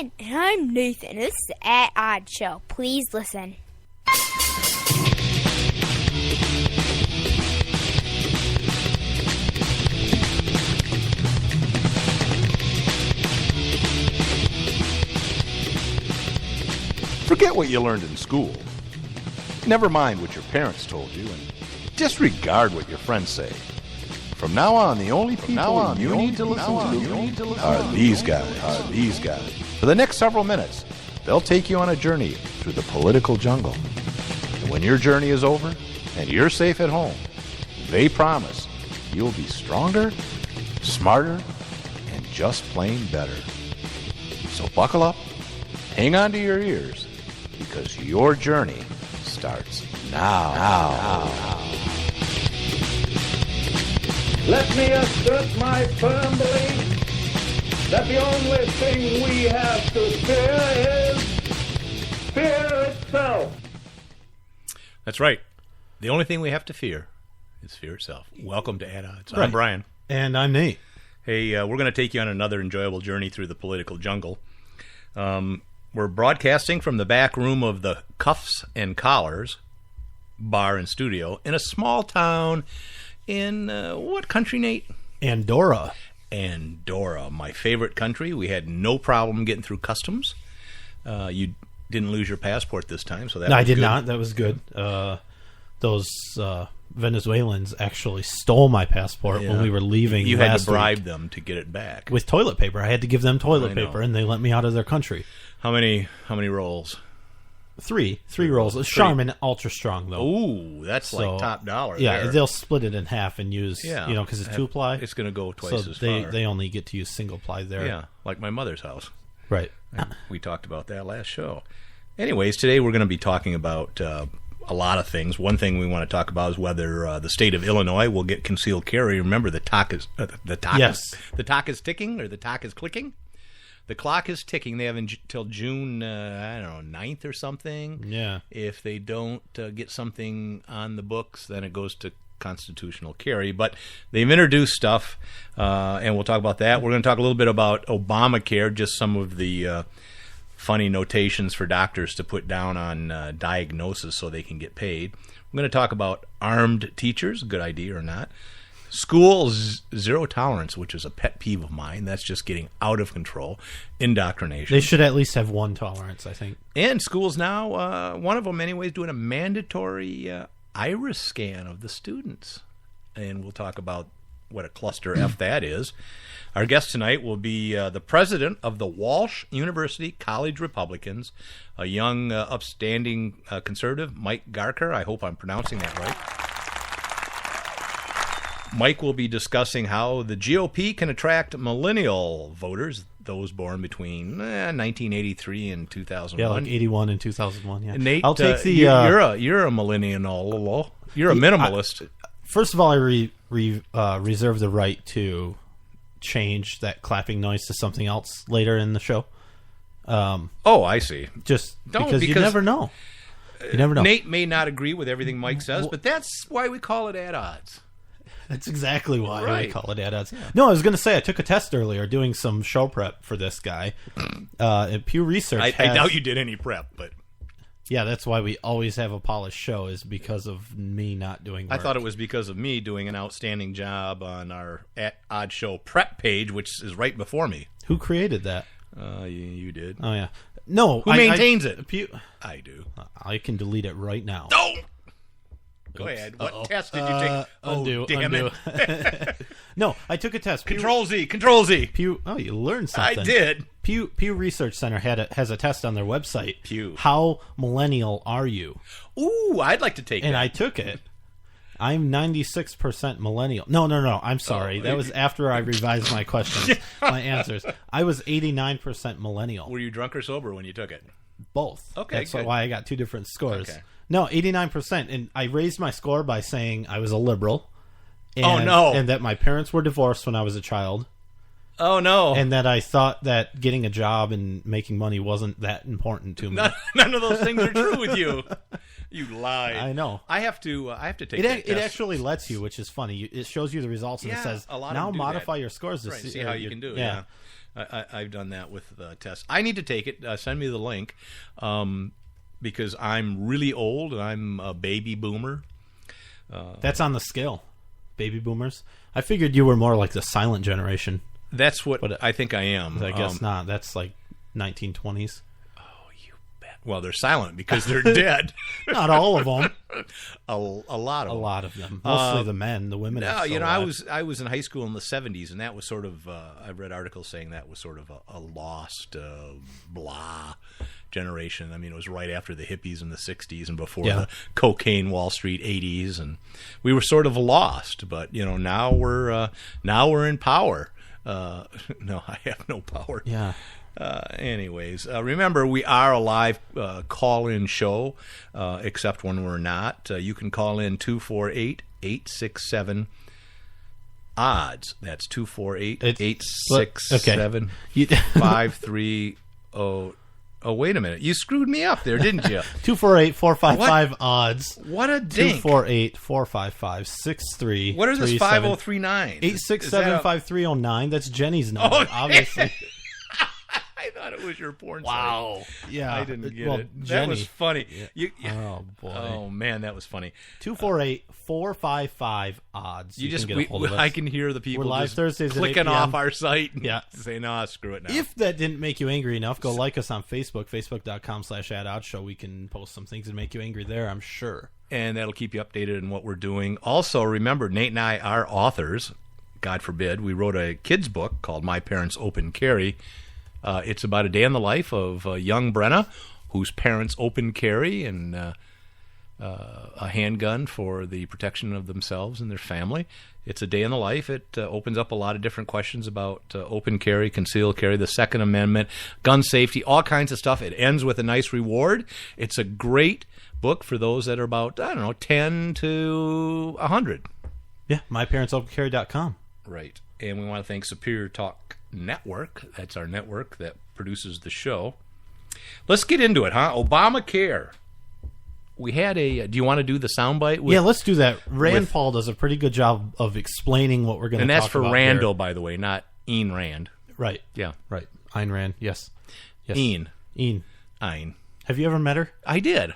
Ed. And I'm Nathan. This is the At Odd Show. Please listen. Forget what you learned in school. Never mind what your parents told you, and disregard what your friends say. From now on, the only people you need to listen to are these guys. For the next several minutes, they'll take you on a journey through the political jungle. And when your journey is over and you're safe at home, they promise you'll be stronger, smarter, and just plain better. So buckle up, hang on to your ears, because your journey starts now. Let me assert my firm belief that the only thing we have to fear is fear itself. That's right. The only thing we have to fear is fear itself. Welcome to At Odds. Right. I'm Brian. And I'm Nate. Hey, we're going to take you on another enjoyable journey through the political jungle. We're broadcasting from the back room of the Cuffs and Collars bar and studio in a small town in what country, Nate? Andorra, my favorite country. We had no problem getting through customs. You didn't lose your passport this time, so that no, was I did good. not. That was good. Those Venezuelans actually stole my passport when we were leaving. You had last to bribe week them to get it back with toilet paper. I had to give them toilet I know. paper, and they let me out of their country. How many rolls? Three rolls. Charmin Ultra Strong though. Ooh, that's like top dollar. Yeah, there. they'll split it in half and use because it's 2-ply. It's going to go twice so as far. they only get to use single ply there. Yeah, like my mother's house. Right. We talked about that last show. Anyways, today we're going to be talking about a lot of things. One thing we want to talk about is whether the state of Illinois will get concealed carry. Remember, the talk is ticking, or the talk is clicking. The clock is ticking. They have until June, 9th or something. Yeah. If they don't get something on the books, then it goes to constitutional carry. But they've introduced stuff, and we'll talk about that. We're going to talk a little bit about Obamacare, just some of the funny notations for doctors to put down on diagnosis so they can get paid. We're going to talk about armed teachers, good idea or not. School zero tolerance, which is a pet peeve of mine. That's just getting out of control. Indoctrination. They should at least have one tolerance, I think. And schools now, one of them anyway, is doing a mandatory iris scan of the students. And we'll talk about what a cluster F that is. Our guest tonight will be the president of the Walsh University College Republicans, a young, upstanding conservative, Mike Garker. I hope I'm pronouncing that right. Mike will be discussing how the GOP can attract millennial voters, those born between 1983 and 2001. Yeah, like 81 and 2001. Yeah, Nate, I'll take the. You're a millennial. You're a minimalist. First of all, I reserve the right to change that clapping noise to something else later in the show. I see. Just because you never know. You never know. Nate may not agree with everything Mike says, but that's why we call it At Odds. That's exactly why Right. we call it At Odds. Yeah. No, I was going to say I took a test earlier doing some show prep for this guy. Pew Research I doubt you did any prep, but yeah, that's why we always have a polished show, is because of me not doing work. I thought it was because of me doing an outstanding job on our At Odd Show prep page, which is right before me. Who created that? You did. Oh, yeah. No. Who maintains it? Pew, I do. I can delete it right now. No! Go ahead. What test did you take? Undo. it. No, I took a test. Control Z. Pew. Oh, you learned something. I did. Pew Research Center has a test on their website. Pew. How millennial are you? Ooh, I'd like to take that. And I took it. I'm 96% millennial. No. I'm sorry. That was after I revised my questions, my answers. I was 89% millennial. Were you drunk or sober when you took it? Both. Okay, That's good. why I got two different scores. Okay. No, 89%. And I raised my score by saying I was a liberal. Oh, no. And that my parents were divorced when I was a child. Oh, no. And that I thought that getting a job and making money wasn't that important to me. None of those things are true with you. You lie. I know. I have to take It, that it test. actually lets you, which is funny. It shows you the results and it says, a lot of now them do modify that. your scores to Right, see how you can do it. Yeah. I've done that with the test. I need to take it. Send me the link because I'm really old and I'm a baby boomer. That's on the scale. Baby boomers. I figured you were more like the silent generation. That's what I think I am. I guess not. That's like 1920s. Well, they're silent because they're dead. Not all of them. A lot of A them. lot of them. Mostly the men. The women. No, are so I was in high school in the 70s, and that was sort of. I've read articles saying that was sort of a lost, blah generation. I mean, it was right after the hippies in the 60s and before the cocaine Wall Street 80s, and we were sort of lost. But now we're in power. No, I have no power. Yeah. Anyways, remember, we are a live call-in show, except when we're not. You can call in 248-867-ODDS. That's 248-867-5300. Oh, wait a minute. You screwed me up there, didn't you? 248-455-ODDS. What a dink. 248-455-6337. What are this 5039? 867-5309. That's Jenny's number, Oh, obviously. I thought it was your porn site. Wow. Yeah. I didn't get well, it. That Jenny. was funny. Oh, boy. Oh, man, that was funny. 248-455-ODDS. You just, can get a hold of us. I can hear the people We're live just Thursdays at 8 clicking p.m. off our site and Yeah. say, no, screw it now. If that didn't make you angry enough, go like us on Facebook, facebook.com/AddOddsShow. We can post some things that make you angry there, I'm sure. And that'll keep you updated on what we're doing. Also, remember, Nate and I are authors. God forbid. We wrote a kid's book called My Parents Open Carry. It's about a day in the life of young Brenna, whose parents open carry and a handgun for the protection of themselves and their family. It's a day in the life. It opens up a lot of different questions about open carry, concealed carry, the Second Amendment, gun safety, all kinds of stuff. It ends with a nice reward. It's a great book for those that are about, 10 to 100. Yeah, myparentsopencarry.com. Right. And we want to thank Superior Talk Network. That's our network that produces the show. Let's get into it, huh? Obamacare. We had a... Do you want to do the soundbite? Yeah, let's do that. Rand Paul does a pretty good job of explaining what we're going to talk about. And that's for Randall, by the way, not Ayn Rand. Right. Yeah. Right. Ayn Rand, yes. Ayn. Have you ever met her? I did.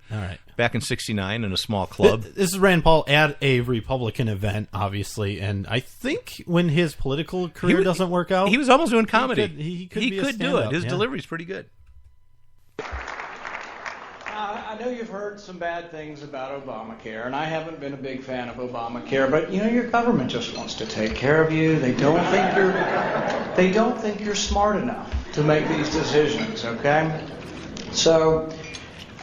All right. Back in '69 in a small club. This is Rand Paul at a Republican event, obviously, and I think when his political career doesn't work out... He was almost doing comedy. He could do it. His delivery's pretty good. I know you've heard some bad things about Obamacare, and I haven't been a big fan of Obamacare, but your government just wants to take care of you. They don't think you're smart enough to make these decisions, okay? So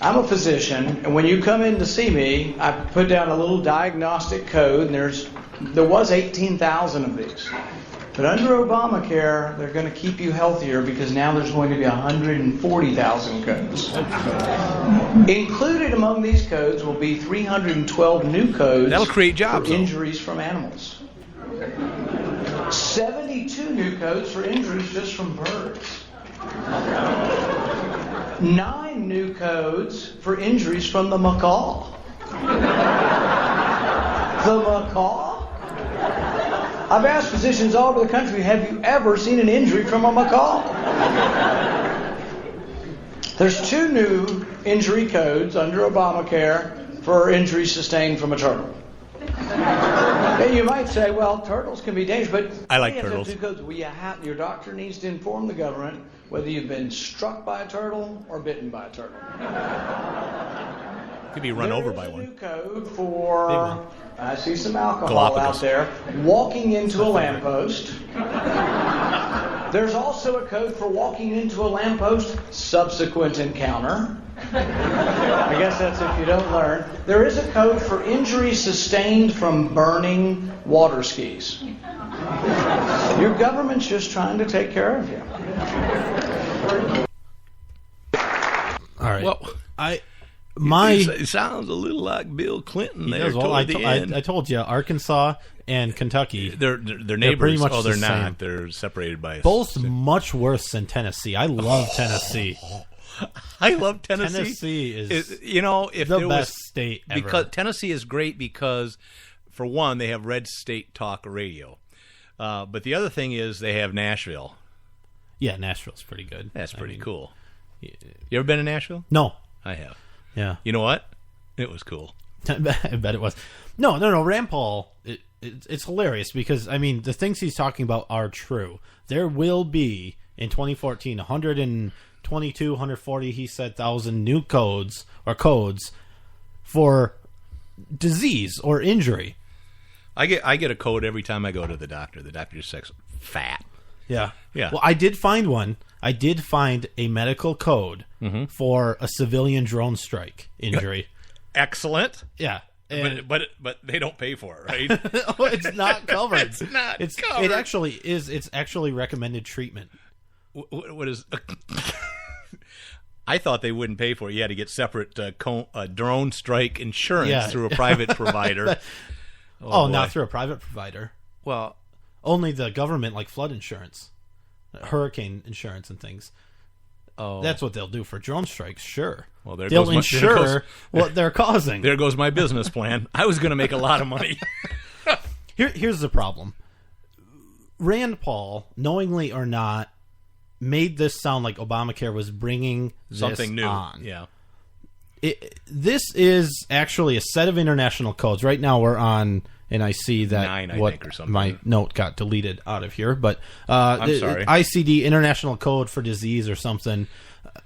I'm a physician, and when you come in to see me, I put down a little diagnostic code, and there was 18,000 of these. But under Obamacare, they're going to keep you healthier because now there's going to be 140,000 codes. Included among these codes will be 312 new codes. That'll create jobs, for injuries from animals. 72 new codes for injuries just from birds. 9 new codes for injuries from the macaw. The macaw? I've asked physicians all over the country, have you ever seen an injury from a macaw? There's 2 new injury codes under Obamacare for injuries sustained from a turtle. And you might say, well, turtles can be dangerous, but I like turtles. 2 codes. Well, your doctor needs to inform the government whether you've been struck by a turtle or bitten by a turtle. Could be run over by one. There's a new code for, I see some alcohol Galapagos. out there, walking into a lamppost. There's also a code for walking into a lamppost, subsequent encounter. I guess that's if you don't learn. There is a code for injuries sustained from burning water skis. Your government's just trying to take care of you. All right. Well, It sounds a little like Bill Clinton there toward the end. I told you, Arkansas and Kentucky. They're neighbors. They're pretty much they're the not. same. They're separated by Both much worse than Tennessee. I love Tennessee. I love Tennessee. Tennessee is if the there best was, state ever. Because Tennessee is great because, for one, they have Red State Talk Radio. But the other thing is they have Nashville. Yeah, Nashville's pretty good. That's pretty cool. You ever been to Nashville? No. I have. Yeah. You know what? It was cool. I bet it was. No. Rand Paul, it's hilarious because, I mean, the things he's talking about are true. There will be, in 2014, 122, 140, he said, 1,000 new codes for disease or injury. I get a code every time I go to the doctor. The doctor just says fat. Yeah. Yeah. Well, I did find one. I did find a medical code for a civilian drone strike injury. Excellent. Yeah. And But they don't pay for it, right? oh, it's not covered. It's not covered. It actually is. It's actually recommended treatment. What is? I thought they wouldn't pay for it. You had to get separate drone strike insurance through a private provider. Not through a private provider. Well, only the government, like flood insurance, hurricane insurance, and things. Oh, that's what they'll do for drone strikes. Sure. Well, they'll insure what they're causing. There goes my business plan. I was going to make a lot of money. Here's the problem. Rand Paul, knowingly or not, made this sound like Obamacare was bringing something new on. Yeah. This is actually a set of international codes. Right now we're on, and I see that 9, I think, or something. My note got deleted out of here, but I'm sorry. ICD, International Code for Disease or something.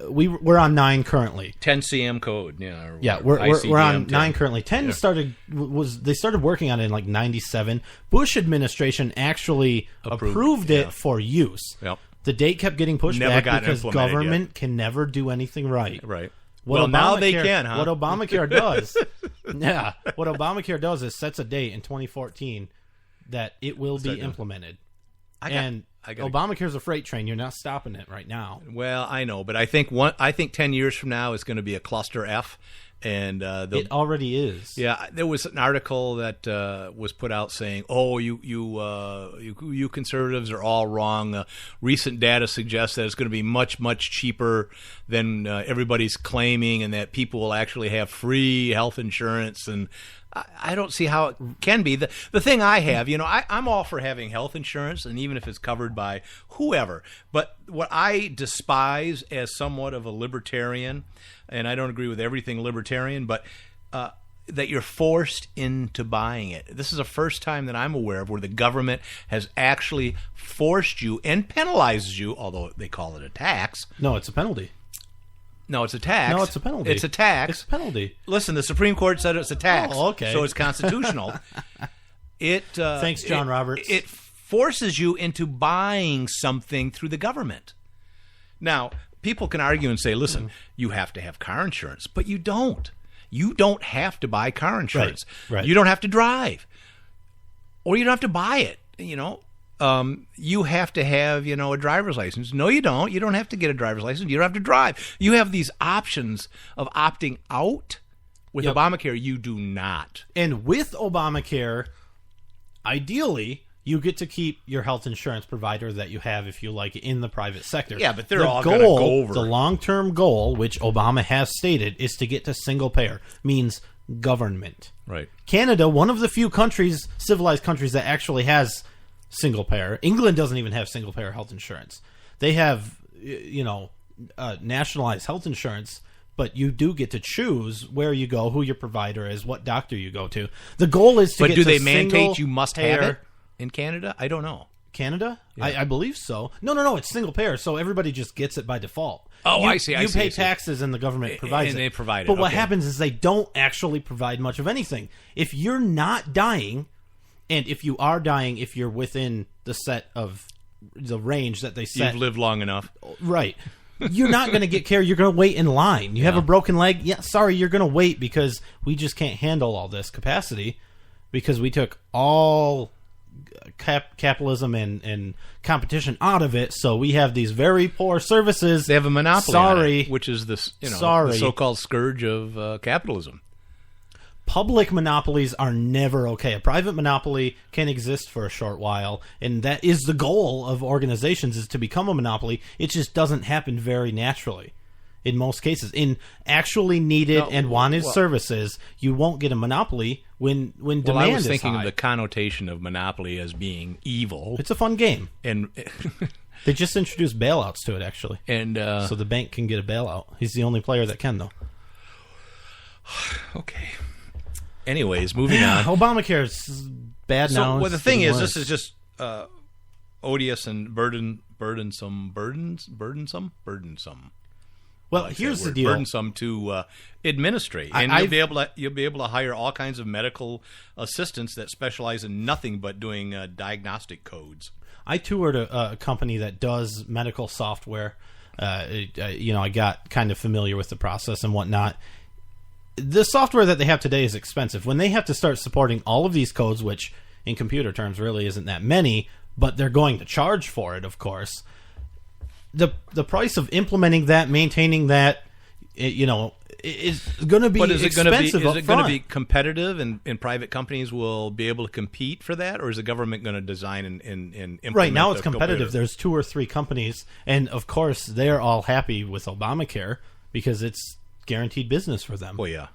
We're on 9 currently. 10 CM code, yeah. We're on 10. 9 currently. 10 started working on it in like 97. Bush administration actually approved it for use. Yep. The date kept getting pushed Never back because implemented government can never do anything right. Right. Now they can, huh? What Obamacare does, what Obamacare does is sets a date in 2014 that it will be implemented. Obamacare is a freight train. You're not stopping it right now. Well, I know, but I think 10 years from now is going to be a cluster F. And it already is. Yeah, there was an article that was put out saying, "Oh, you conservatives are all wrong. Recent data suggests that it's going to be much, much cheaper than everybody's claiming, and that people will actually have free health insurance." And I don't see how it can be. The thing I have, I'm all for having health insurance, and even if it's covered by whoever. But what I despise as somewhat of a libertarian, and I don't agree with everything libertarian, but that you're forced into buying it. This is the first time that I'm aware of where the government has actually forced you and penalizes you, although they call it a tax. No, it's a penalty. No, it's a tax. No, it's a penalty. It's a tax. It's a penalty. Listen, the Supreme Court said it's a tax. Oh, okay. So it's constitutional. Thanks, John Roberts. It forces you into buying something through the government. Now, people can argue and say, listen, you have to have car insurance, but you don't. You don't have to buy car insurance. Right. You don't have to drive. Or you don't have to buy it, you have to have, a driver's license. No, you don't. You don't have to get a driver's license. You don't have to drive. You have these options of opting out. With Obamacare, you do not. And with Obamacare, ideally, you get to keep your health insurance provider that you have, if you like, in the private sector. Yeah, but they're all going to go over. The long-term goal, which Obama has stated, is to get to single payer. Means government. Right. Canada, one of the few civilized countries that actually has single payer. England doesn't even have single payer health insurance. They have, nationalized health insurance, but you do get to choose where you go, who your provider is, what doctor you go to. The goal is to get to single payer. But do they mandate you must have payer. it in Canada? I don't know. Canada? Yeah. I believe so. No. It's single payer, so everybody just gets it by default. Oh, I see. You pay taxes and the government provides and it. They provide it. But what happens is they don't actually provide much of anything. If you're not dying, and if you are dying, if you're within the set of the range that they set. You've lived long enough. Right. You're not going to get care. You're going to wait in line. You have a broken leg. Yeah, sorry, you're going to wait because we just can't handle all this capacity because we took all capitalism and competition out of it. So we have these very poor services. They have a monopoly on Sorry. it, which is the Sorry. so-called scourge of capitalism. Public monopolies are never okay. A private monopoly can exist for a short while, and that is the goal of organizations, is to become a monopoly. It just doesn't happen very naturally in most cases. In actually needed and wanted services, you won't get a monopoly when demand is high. Well, I was thinking of the connotation of monopoly as being evil. It's a fun game. And they just introduced bailouts to it, actually. And so the bank can get a bailout. He's the only player that can, though. Okay. Anyways, moving on. Obamacare is bad now. So, well, the thing is, this is just odious and burdensome. Well, here's the deal. Burdensome to administrate, and you'll be able to hire all kinds of medical assistants that specialize in nothing but doing diagnostic codes. I toured a company that does medical software. I got kind of familiar with the process and whatnot. The software that they have today is expensive. When they have to start supporting all of these codes, which in computer terms really isn't that many, but they're going to charge for it, of course. The price of implementing that, maintaining that, is going to be expensive. Is it going to be competitive, and private companies will be able to compete for that, or is the government going to design and implement? Right now, it's competitive. There's 2 or 3 companies, and of course, they're all happy with Obamacare because it's guaranteed business for them. Well, yeah.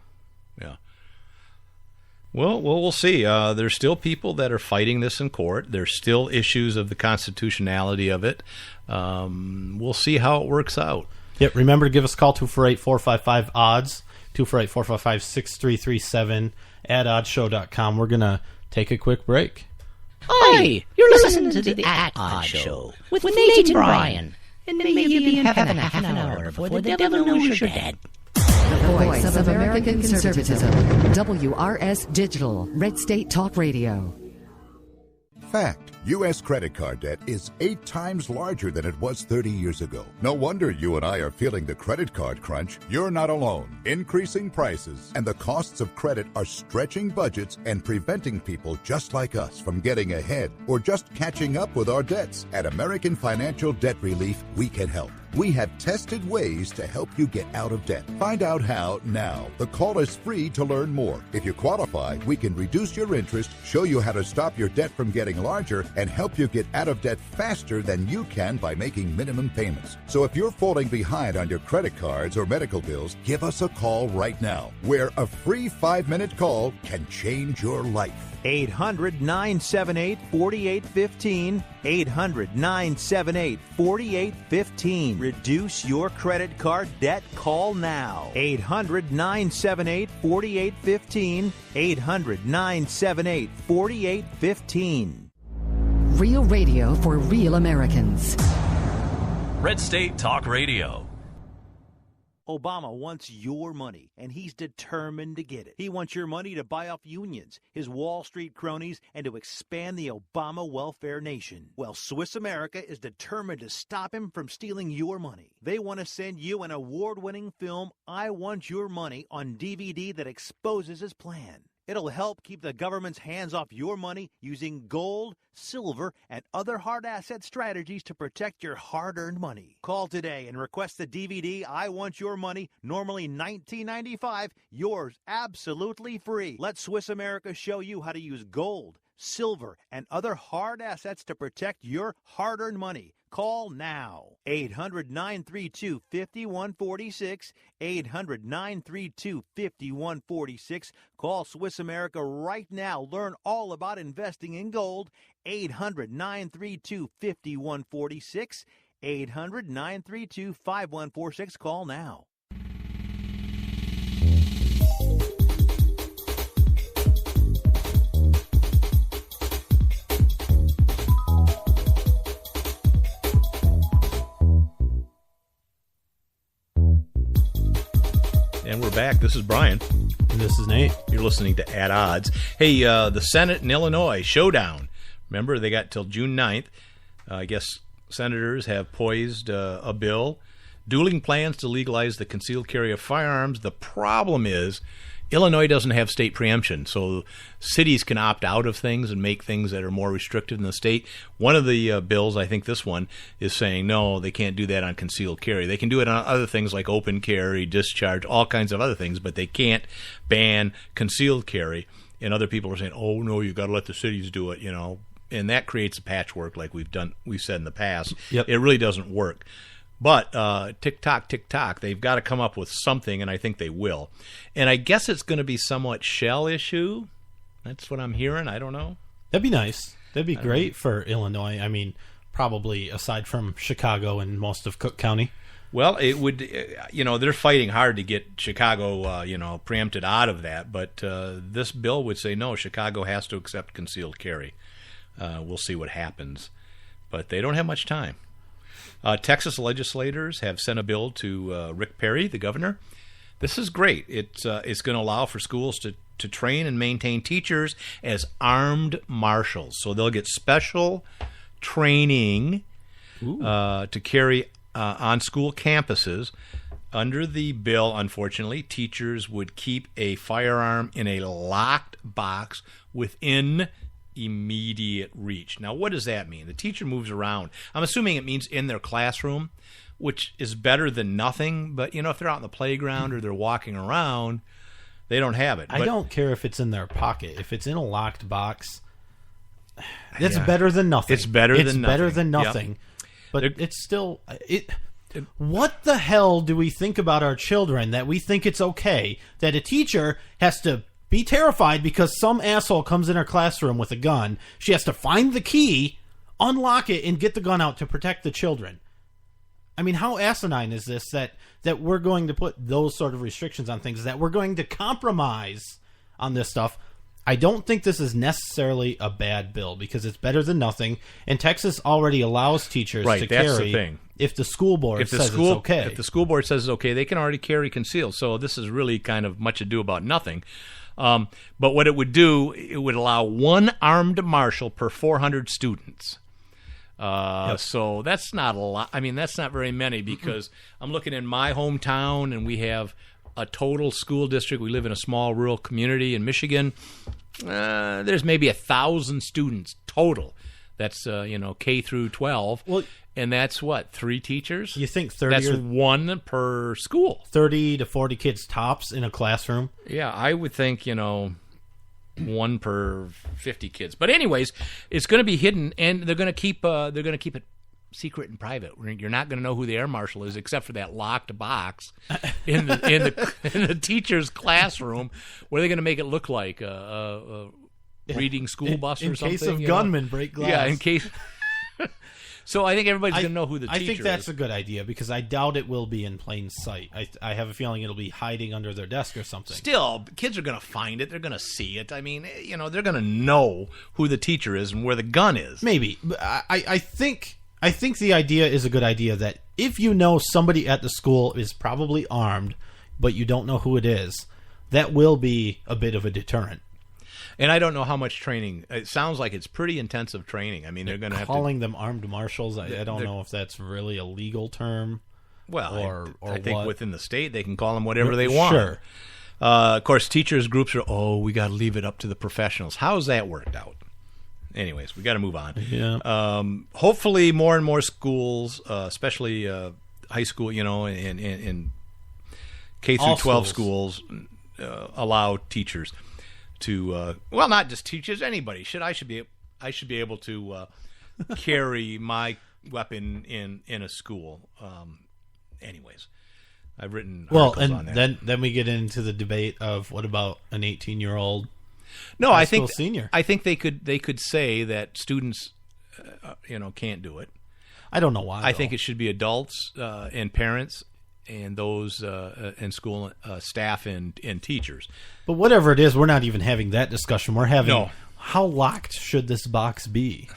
Well, we'll see. There's still people that are fighting this in court. There's still issues of the constitutionality of it. We'll see how it works out. Yep. Remember to give us a call, 248-455-ODDS, 248-455-6337, at oddshow.com. We're going to take a quick break. Hi, you're listening to the At Odd Show with Nate and Brian. And maybe you'll be in heaven half an hour before the devil knows you're dead. The voice of American conservatism. WRS Digital, Red State Talk Radio. Fact. U.S. credit card debt is 8 times larger than it was 30 years ago. No wonder you and I are feeling the credit card crunch. You're not alone. Increasing prices and the costs of credit are stretching budgets and preventing people just like us from getting ahead or just catching up with our debts. At American Financial Debt Relief, we can help. We have tested ways to help you get out of debt. Find out how now. The call is free to learn more. If you qualify, we can reduce your interest, show you how to stop your debt from getting larger, and help you get out of debt faster than you can by making minimum payments. So if you're falling behind on your credit cards or medical bills, give us a call right now, where a free 5-minute call can change your life. 800-978-4815. 800-978-4815. Reduce your credit card debt. Call now. 800-978-4815. 800-978-4815. Real radio for real Americans. Red State Talk Radio. Obama wants your money, and he's determined to get it. He wants your money to buy off unions, his Wall Street cronies, and to expand the Obama welfare nation. Well, Swiss America is determined to stop him from stealing your money. They want to send you an award-winning film, I Want Your Money, on DVD that exposes his plan. It'll help keep the government's hands off your money using gold, silver, and other hard asset strategies to protect your hard-earned money. Call today and request the DVD, I Want Your Money, normally $19.95, yours absolutely free. Let Swiss America show you how to use gold, silver, and other hard assets to protect your hard-earned money. Call now. 800-932-5146. 800-932-5146. Call Swiss America right now. Learn all about investing in gold. 800-932-5146. 800-932-5146. Call now. And we're back. This is Brian. And this is Nate. You're listening to At Odds. Hey, the Senate in Illinois, showdown. Remember, they got till June 9th. I guess senators have poised a bill, dueling plans to legalize the concealed carry of firearms. The problem is Illinois doesn't have state preemption, so cities can opt out of things and make things that are more restrictive than the state. One of the bills, I think this one, is saying no, they can't do that on concealed carry. They can do it on other things like open carry, discharge, all kinds of other things, but they can't ban concealed carry. And other people are saying, oh, no, you got to let the cities do it, and that creates a patchwork like we've said in the past. Yep. It really doesn't work. But tick-tock, they've got to come up with something, and I think they will. And I guess it's going to be somewhat shell issue. That's what I'm hearing. I don't know. That'd be nice. That'd be great for Illinois. I mean, probably aside from Chicago and most of Cook County. Well, it would, they're fighting hard to get Chicago, preempted out of that. But this bill would say, no, Chicago has to accept concealed carry. We'll see what happens. But they don't have much time. Texas legislators have sent a bill to Rick Perry, the governor. This is great. It's going to allow for schools to train and maintain teachers as armed marshals. So they'll get special training to carry on school campuses. Under the bill, unfortunately, teachers would keep a firearm in a locked box within immediate reach. Now, what does that mean? The teacher moves around. I'm assuming it means in their classroom, which is better than nothing. But, if they're out in the playground or they're walking around, they don't have it. I don't care if it's in their pocket. If it's in a locked box, that's better than nothing. It's better than nothing. Yep. But it's still... What the hell do we think about our children that we think it's okay that a teacher has to be terrified because some asshole comes in her classroom with a gun? She has to find the key, unlock it, and get the gun out to protect the children. I mean, how asinine is this that we're going to put those sort of restrictions on things, that we're going to compromise on this stuff? I don't think this is necessarily a bad bill because it's better than nothing. And Texas already allows teachers to carry. That's the thing. If the school board says it's okay. If the school board says it's okay, they can already carry concealed. So this is really kind of much ado about nothing. But what it would do, it would allow one armed marshal per 400 students. So that's not a lot. I mean, that's not very many because I'm looking in my hometown and we have a total school district. We live in a small rural community in Michigan. There's maybe 1,000 students total. That's K through 12. Well, and that's what, 3 teachers? You think 30? That's one per school. 30 to 40 kids tops in a classroom. Yeah, I would think one per 50 kids. But anyways, it's going to be hidden, and they're going to keep it secret and private. You're not going to know who the air marshal is, except for that locked box in the teacher's classroom. What are they going to make it look like? A reading school bus or something? In case of gunmen break glass. Yeah, in case. So I think everybody's going to know who the teacher is. I think that's a good idea because I doubt it will be in plain sight. I have a feeling it'll be hiding under their desk or something. Still, kids are going to find it. They're going to see it. I mean, they're going to know who the teacher is and where the gun is. Maybe. But I think the idea is a good idea that if you know somebody at the school is probably armed, but you don't know who it is, that will be a bit of a deterrent. And I don't know how much training. It sounds like it's pretty intensive training. I mean, they're going to have to... Calling them armed marshals, I don't know if that's really a legal term. Well, I think what. Within the state, they can call them whatever they want. Sure. Of course, teachers' groups are, we got to leave it up to the professionals. How's that worked out? Anyways, we got to move on. Yeah. Hopefully, more and more schools, especially high school, and K through 12 schools, allow teachers to, not just teachers, anybody I should be able to carry my weapon in a school. Anyways, I've written articles on that. Then we get into the debate of what about an 18-year-old. No, I think senior. I think they could say that students, can't do it. I don't know why. I think it should be adults and parents and those in school staff and teachers. But whatever it is, we're not even having that discussion. We're having how locked should this box be?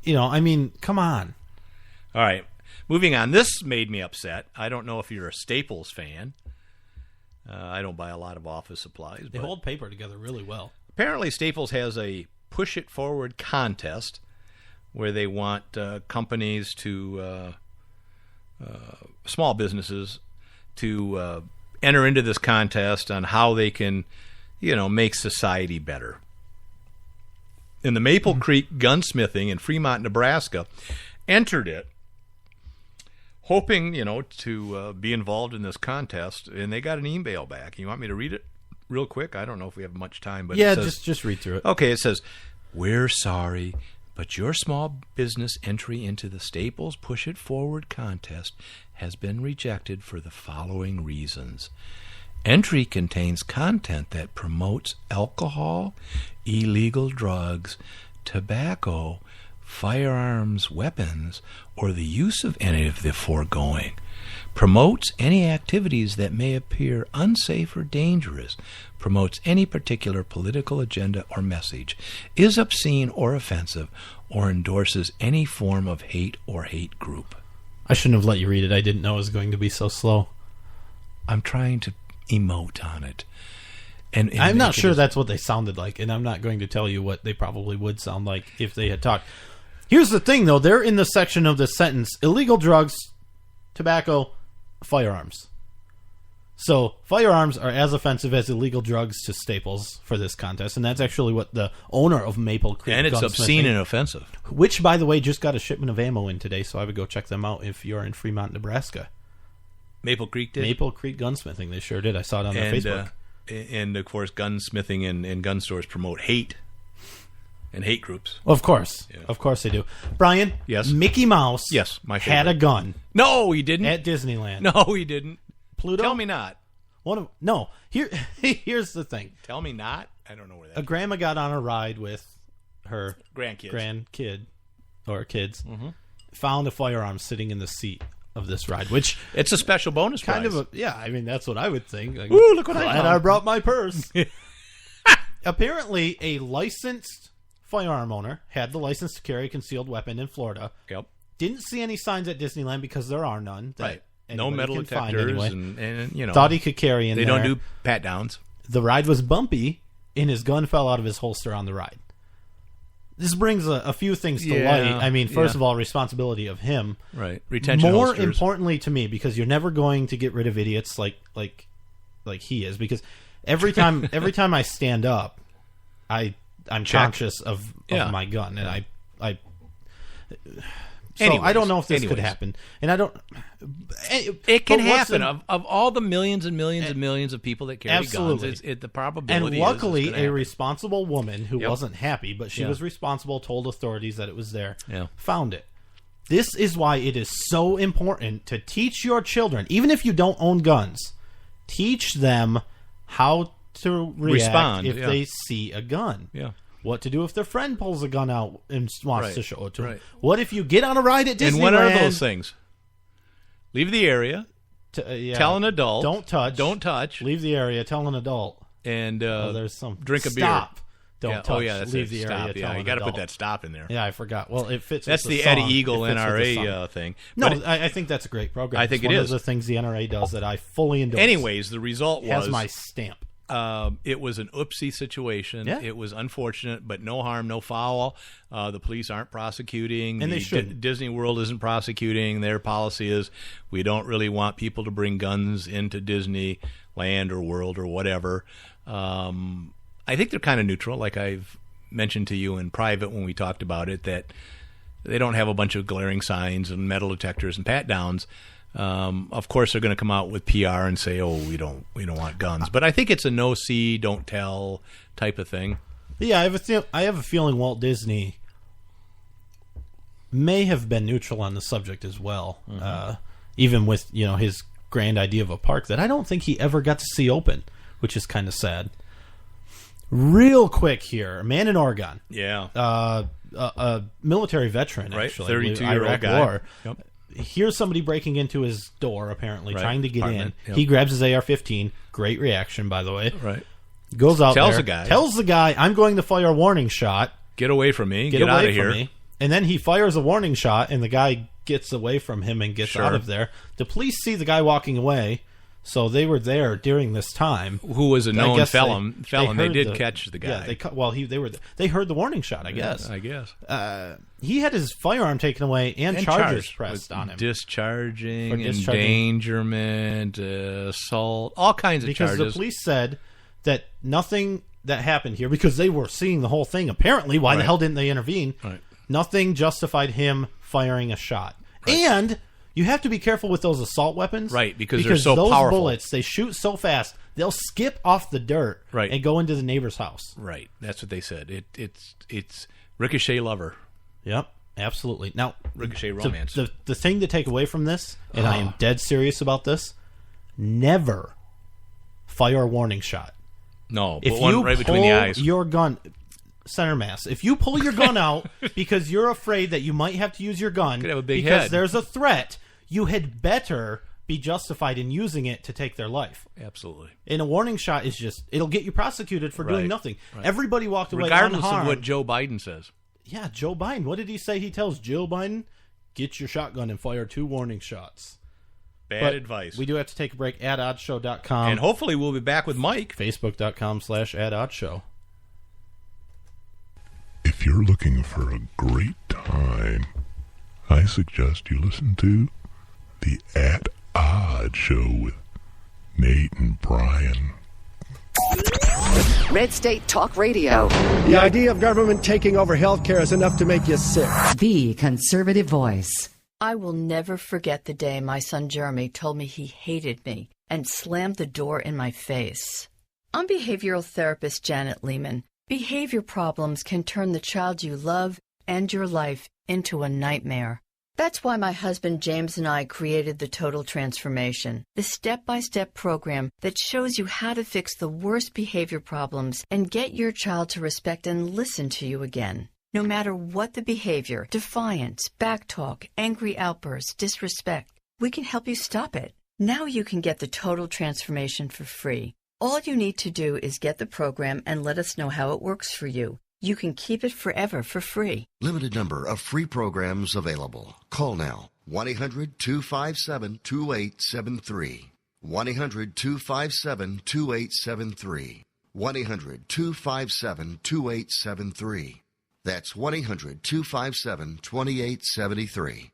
I mean, come on. All right, moving on. This made me upset. I don't know if you're a Staples fan. I don't buy a lot of office supplies. They hold paper together really well. Apparently, Staples has a Push It Forward contest where they want companies to, small businesses, to enter into this contest on how they can, make society better. And the Maple Creek Gunsmithing in Fremont, Nebraska, entered it, hoping, to be involved in this contest, and they got an email back. You want me to read it real quick? I don't know if we have much time, but yeah, it says, just read through it. Okay, it says, "We're sorry, but your small business entry into the Staples Push It Forward contest has been rejected for the following reasons. Entry contains content that promotes alcohol, illegal drugs, tobacco, firearms, weapons, or the use of any of the foregoing. Promotes any activities that may appear unsafe or dangerous, promotes any particular political agenda or message, is obscene or offensive, or endorses any form of hate or hate group." I shouldn't have let you read it. I didn't know it was going to be so slow. I'm trying to emote on it. And I'm not sure that's what they sounded like, and I'm not going to tell you what they probably would sound like if they had talked. Here's the thing, though. They're in the section of the sentence, illegal drugs, tobacco, firearms. So firearms are as offensive as illegal drugs to Staples for this contest, and that's actually what the owner of Maple Creek and it's obscene and offensive. Which, by the way, just got a shipment of ammo in today, so I would go check them out if you're in Fremont, Nebraska. Maple Creek did? Maple Creek Gunsmithing, they sure did. I saw it on their Facebook. And, of course, gunsmithing and gun stores promote hate and hate groups. Of course. Yeah. Of course they do. Brian, yes? Mickey Mouse my favorite. had a gun. No, he didn't. At Disneyland. No, he didn't. Pluto? Tell me not. Here's the thing. Tell me not? I don't know where that is. A grandma got on a ride with her grandkid or kids, found a firearm sitting in the seat of this ride, which it's a special bonus kind prize. of I mean, that's what I would think. Like, ooh, look what I found. I brought my purse. Apparently, a licensed firearm owner had the license to carry a concealed weapon in Florida. Yep. Didn't see any signs at Disneyland because there are none. Right. No metal detectors, anyway. and thought he could carry in they there. They don't do pat downs. The ride was bumpy, and his gun fell out of his holster on the ride. This brings a few things to light. I mean, first of all, responsibility of him. Right. Retention More holsters. importantly to me, because you're never going to get rid of idiots like he is. Because every time I stand up, I'm conscious of my gun, and I I don't know if this could happen, and I don't. It can happen. Of all the millions and millions and millions of people that carry guns, the probability. And luckily, is responsible woman who wasn't happy, but she was responsible, told authorities that it was there, found it. This is why it is so important to teach your children, even if you don't own guns, teach them how to react if they see a gun. Yeah. What to do if their friend pulls a gun out and wants to show it to them. Right. What if you get on a ride at Disneyland? And what are those things? Leave the area. Tell an adult. Don't touch. Leave the area. Tell an adult. And there's some drink a beer. Stop. Don't touch. Oh yeah, that's leave the stop. area. Yeah, you got to put that stop in there. Yeah, I forgot. Well, it fits. That's with the Eddie song. Eagle NRA thing. No, but I think that's a great program. I think it's it one is of the things the NRA does that I fully endorse. Anyways, the result has my stamp. It was an oopsie situation. Yeah. It was unfortunate, but no harm, no foul. The police aren't prosecuting. And they shouldn't. Disney World isn't prosecuting. Their policy is we don't really want people to bring guns into Disneyland or World or whatever. I think they're kind of neutral, like I've mentioned to you in private when we talked about it, that they don't have a bunch of glaring signs and metal detectors and pat downs. Of course, they're going to come out with PR and say, "Oh, we don't want guns." But I think it's a no see, don't tell type of thing. Yeah, I have a feeling Walt Disney may have been neutral on the subject as well, even with his grand idea of a park that I don't think he ever got to see open, which is kind of sad. Real quick here, a man in Oregon, a military veteran, right? Actually, 32-year-old guy. War. Yep. Here's somebody breaking into his door, apparently trying to get in. Yep. He grabs his AR-15. Great reaction, by the way. Right. Goes out tells the guy, "I'm going to fire a warning shot. Get away from me. Get away out of from here." Me. And then he fires a warning shot, and the guy gets away from him and gets out of there. The police see the guy walking away, So they were there during this time. Who was a known felon? They did the, catch the guy. Yeah, they heard the warning shot, I guess. I guess. He had his firearm taken away and charges pressed on him. Discharging, endangerment, assault, all kinds of charges. Because the police said that nothing that happened here, because they were seeing the whole thing, apparently, why the hell didn't they intervene? Right. Nothing justified him firing a shot. Right. And you have to be careful with those assault weapons. Right, because they're so those powerful. Bullets, they shoot so fast, they'll skip off the dirt and go into the neighbor's house. Right, that's what they said. It's ricochet lover. Yep, absolutely. Now, ricochet romance. The thing to take away from this, and I am dead serious about this, never fire a warning shot. No, if put one right between the eyes. Your gun, center mass. If you pull your gun out because you're afraid that you might have to use your gun could have a big because head. There's a threat, you had better be justified in using it to take their life. Absolutely. And a warning shot is it'll get you prosecuted for doing nothing. Right. Everybody walked away regardless unharmed. of what Joe Biden says. Yeah, Joe Biden. What did he say? He tells Joe Biden, get your shotgun and fire 2 warning shots. Bad advice. We do have to take a break at oddshow.com. And hopefully we'll be back with Mike. Facebook.com/@oddshow. If you're looking for a great time, I suggest you listen to the At Odd Show with Nate and Brian. Red State Talk Radio. The idea of government taking over healthcare is enough to make you sick. The conservative voice. I will never forget the day my son Jeremy told me he hated me and slammed the door in my face. I'm behavioral therapist Janet Lehman. Behavior problems can turn the child you love and your life into a nightmare. That's why my husband James and I created the Total Transformation, the step-by-step program that shows you how to fix the worst behavior problems and get your child to respect and listen to you again. No matter what the behavior, defiance, backtalk, angry outbursts, disrespect, we can help you stop it. Now you can get the Total Transformation for free. All you need to do is get the program and let us know how it works for you. You can keep it forever for free. Limited number of free programs available. Call now. 1-800-257-2873. 1-800-257-2873. 1-800-257-2873. That's 1-800-257-2873.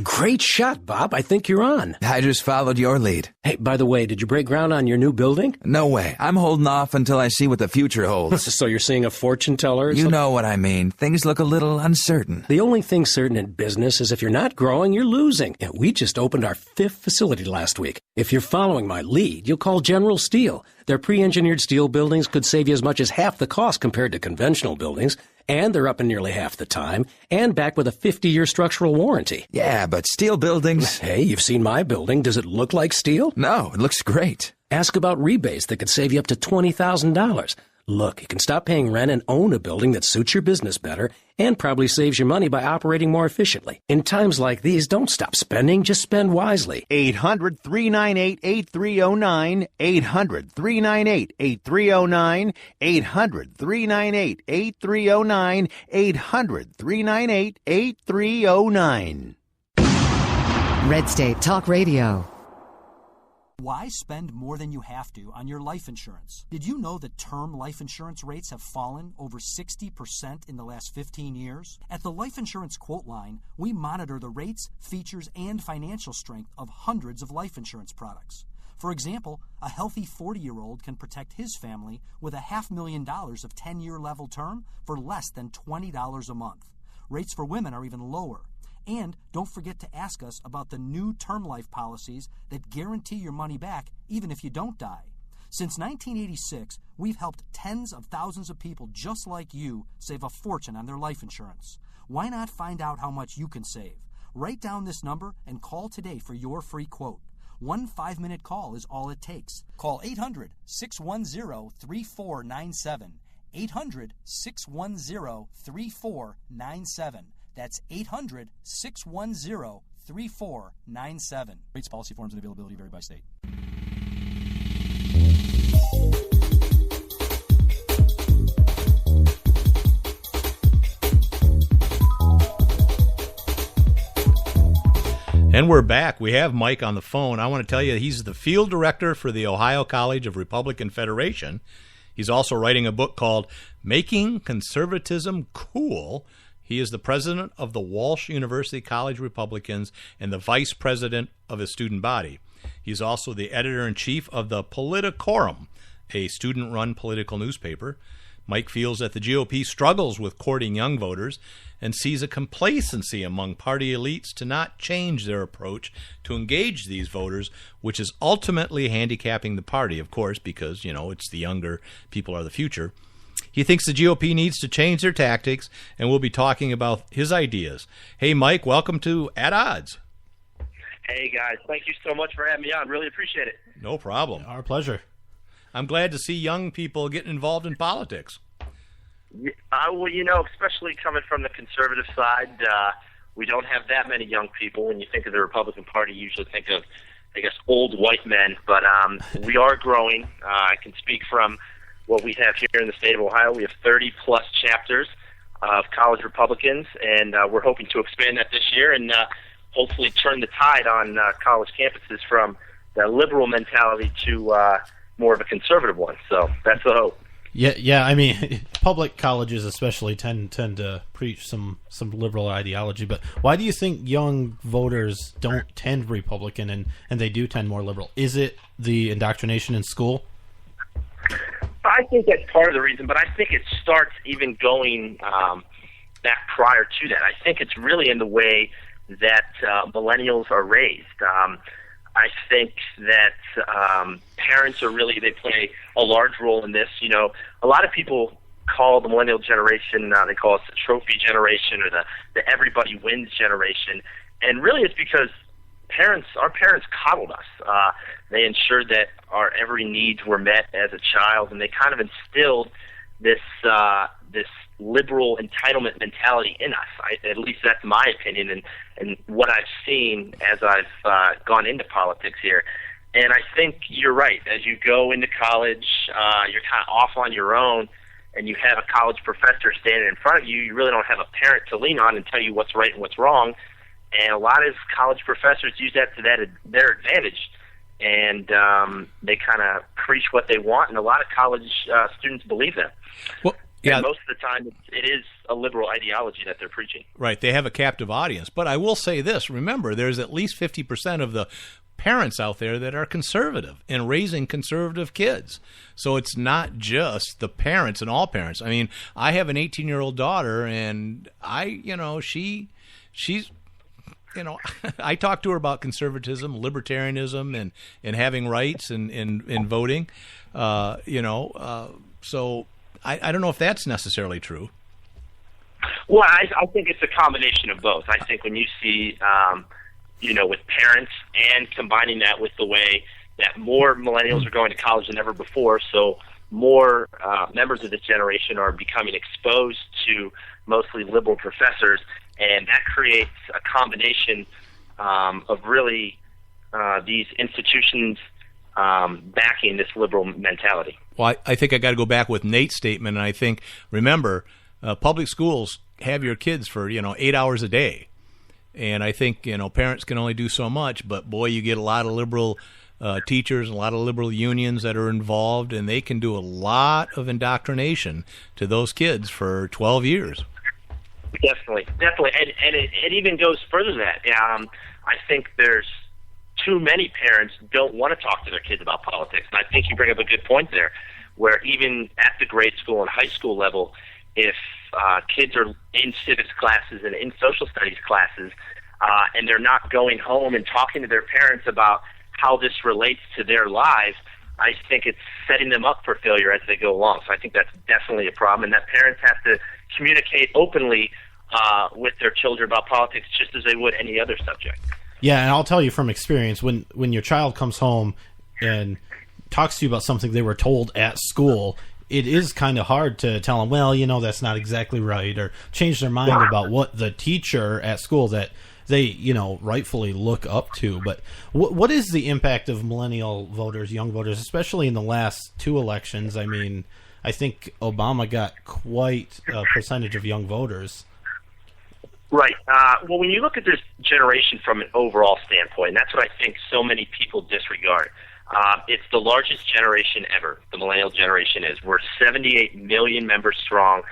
Great shot, Bob. I think you're on. I just followed your lead. Hey, by the way, did you break ground on your new building? No way. I'm holding off until I see what the future holds. So you're seeing a fortune teller? You know what I mean. Things look a little uncertain. The only thing certain in business is if you're not growing, you're losing. And we just opened our 5th facility last week. If you're following my lead, you'll call General Steel. Their pre-engineered steel buildings could save you as much as half the cost compared to conventional buildings. And they're up in nearly half the time, and back with a 50-year structural warranty. Yeah, but steel buildings... Hey, you've seen my building. Does it look like steel? No, it looks great. Ask about rebates that could save you up to $20,000. Look, you can stop paying rent and own a building that suits your business better and probably saves you money by operating more efficiently. In times like these, don't stop spending, just spend wisely. 800-398-8309, 800-398-8309, 800-398-8309, 800-398-8309. Red State Talk Radio. Why spend more than you have to on your life insurance? Did you know that term life insurance rates have fallen over 60% in the last 15 years? At the Life Insurance Quote Line, we monitor the rates, features, and financial strength of hundreds of life insurance products. For example, a healthy 40-year-old can protect his family with $500,000 of 10-year level term for less than $20 a month. Rates for women are even lower. And don't forget to ask us about the new term life policies that guarantee your money back even if you don't die. Since 1986, we've helped tens of thousands of people just like you save a fortune on their life insurance. Why not find out how much you can save? Write down this number and call today for your free quote. 1 5-minute call is all it takes. Call 800-610-3497. 800-610-3497. That's 800-610-3497. Rates, policy forms, and availability vary by state. And we're back. We have Mike on the phone. I want to tell you he's the field director for the Ohio College of Republican Federation. He's also writing a book called Making Conservatism Cool. He is the president of the Walsh University College Republicans and the vice president of his student body. He's also the editor-in-chief of the Politicorum, a student-run political newspaper. Mike feels that the GOP struggles with courting young voters and sees a complacency among party elites to not change their approach to engage these voters, which is ultimately handicapping the party, of course, because, it's the younger people are the future. He thinks the GOP needs to change their tactics, and we'll be talking about his ideas. Hey, Mike, welcome to At Odds. Hey, guys. Thank you so much for having me on. Really appreciate it. No problem. Our pleasure. I'm glad to see young people getting involved in politics. Well, especially coming from the conservative side, we don't have that many young people. When you think of the Republican Party, you usually think of, I guess, old white men. But we are growing. I can speak from what we have here in the state of Ohio. We have 30-plus chapters of college Republicans, and we're hoping to expand that this year and hopefully turn the tide on college campuses from the liberal mentality to more of a conservative one. So that's the hope. Yeah. I mean, public colleges especially tend to preach some liberal ideology. But why do you think young voters don't tend Republican and they do tend more liberal? Is it the indoctrination in school? I think that's part of the reason, but I think it starts even going back prior to that. I think it's really in the way that millennials are raised. I think that parents they play a large role in this. A lot of people call the millennial generation, they call us the trophy generation or the everybody wins generation. And really it's because our parents coddled us. They ensured that our every needs were met as a child, and they kind of instilled this liberal entitlement mentality in us. At least that's my opinion and what I've seen as I've gone into politics here. And I think you're right. As you go into college, you're kind of off on your own, and you have a college professor standing in front of you. You really don't have a parent to lean on and tell you what's right and what's wrong. And a lot of college professors use that to their advantage. And they kind of preach what they want, and a lot of college students believe that. Well, yeah. And most of the time, it is a liberal ideology that they're preaching. Right. They have a captive audience. But I will say this. Remember, there's at least 50% of the parents out there that are conservative and raising conservative kids. So it's not just the parents and all parents. I mean, I have an 18-year-old daughter, and she's I talk to her about conservatism, libertarianism, and having rights and voting. So I don't know if that's necessarily true. Well, I think it's a combination of both. I think when you see, with parents and combining that with the way that more millennials are going to college than ever before, so more members of this generation are becoming exposed to mostly liberal professors, and that creates a combination of really these institutions backing this liberal mentality. Well, I think I got to go back with Nate's statement, and I think, remember, public schools have your kids for 8 hours a day, and I think parents can only do so much. But boy, you get a lot of liberal teachers and a lot of liberal unions that are involved, and they can do a lot of indoctrination to those kids for 12 years. Definitely, and it even goes further than that. I think there's too many parents don't want to talk to their kids about politics, and I think you bring up a good point there, where even at the grade school and high school level, if kids are in civics classes and in social studies classes, and they're not going home and talking to their parents about how this relates to their lives, I think it's setting them up for failure as they go along. So I think that's definitely a problem, and that parents have to communicate openly with their children about politics just as they would any other subject. Yeah, and I'll tell you from experience, when your child comes home and talks to you about something they were told at school, it is kind of hard to tell them, well, that's not exactly right, or change their mind about what the teacher at school that they, rightfully look up to. But what is the impact of millennial voters, young voters, especially in the last two elections? I mean, I think Obama got quite a percentage of young voters. Right. Well, when you look at this generation from an overall standpoint, and that's what I think so many people disregard. It's the largest generation ever, the millennial generation is. We're 78 million members strong.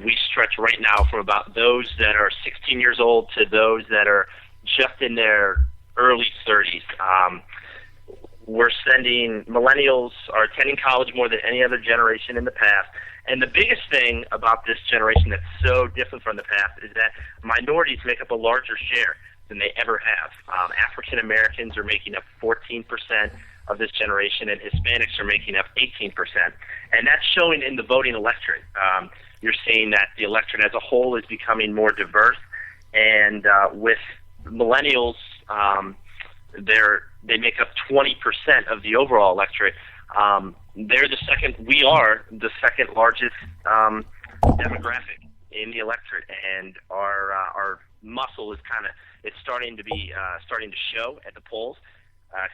We stretch right now from about those that are 16 years old to those that are just in their early 30s. Millennials are attending college more than any other generation in the past. And the biggest thing about this generation that's so different from the past is that minorities make up a larger share than they ever have. African Americans are making up 14% of this generation, and Hispanics are making up 18%. And that's showing in the voting electorate. You're seeing that the electorate as a whole is becoming more diverse, and with millennials, they make up 20% of the overall electorate. We are the second largest demographic in the electorate, and our muscle is it's starting to show at the polls,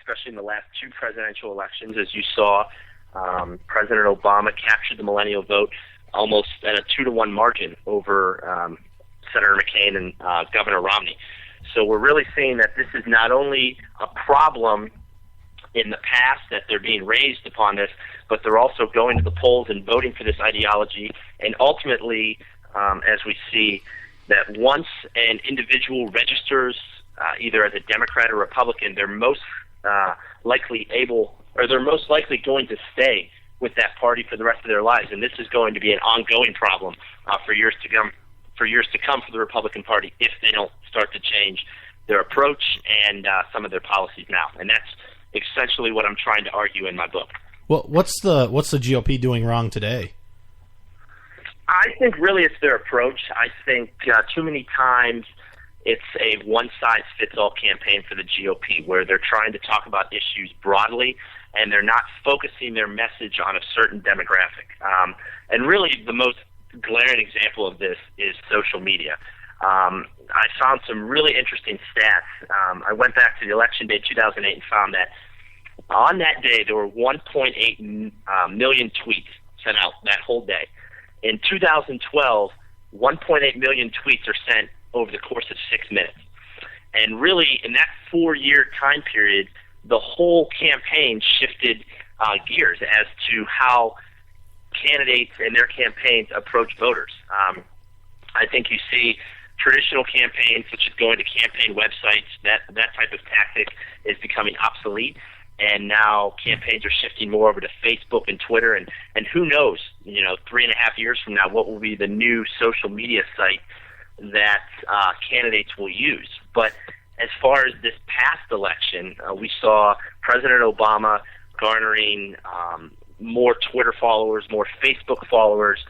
especially in the last two presidential elections. As you saw, President Obama captured the millennial vote almost at a 2-to-1 margin over Senator McCain and Governor Romney. So we're really seeing that this is not only a problem in the past that they're being raised upon this, but they're also going to the polls and voting for this ideology. And ultimately, as we see, that once an individual registers either as a Democrat or Republican, they're most likely going to stay with that party for the rest of their lives. And this is going to be an ongoing problem for years to come for the Republican Party if they don't start to change their approach and some of their policies now. And that's essentially what I'm trying to argue in my book. Well, what's the GOP doing wrong today? I think really it's their approach. I think too many times it's a one-size-fits-all campaign for the GOP where they're trying to talk about issues broadly and they're not focusing their message on a certain demographic. And really the most glaring example of this is social media. I found some really interesting stats. I went back to the election day 2008 and found that on that day there were 1.8 million tweets sent out that whole day. In 2012, 1.8 million tweets are sent over the course of 6 minutes. And really, in that 4-year time period, the whole campaign shifted gears as to how candidates and their campaigns approach voters. I think you see traditional campaigns, such as going to campaign websites, that type of tactic is becoming obsolete. And now campaigns are shifting more over to Facebook and Twitter, and who knows, 3.5 years from now, what will be the new social media site that candidates will use. But as far as this past election, we saw President Obama garnering more Twitter followers, more Facebook followers,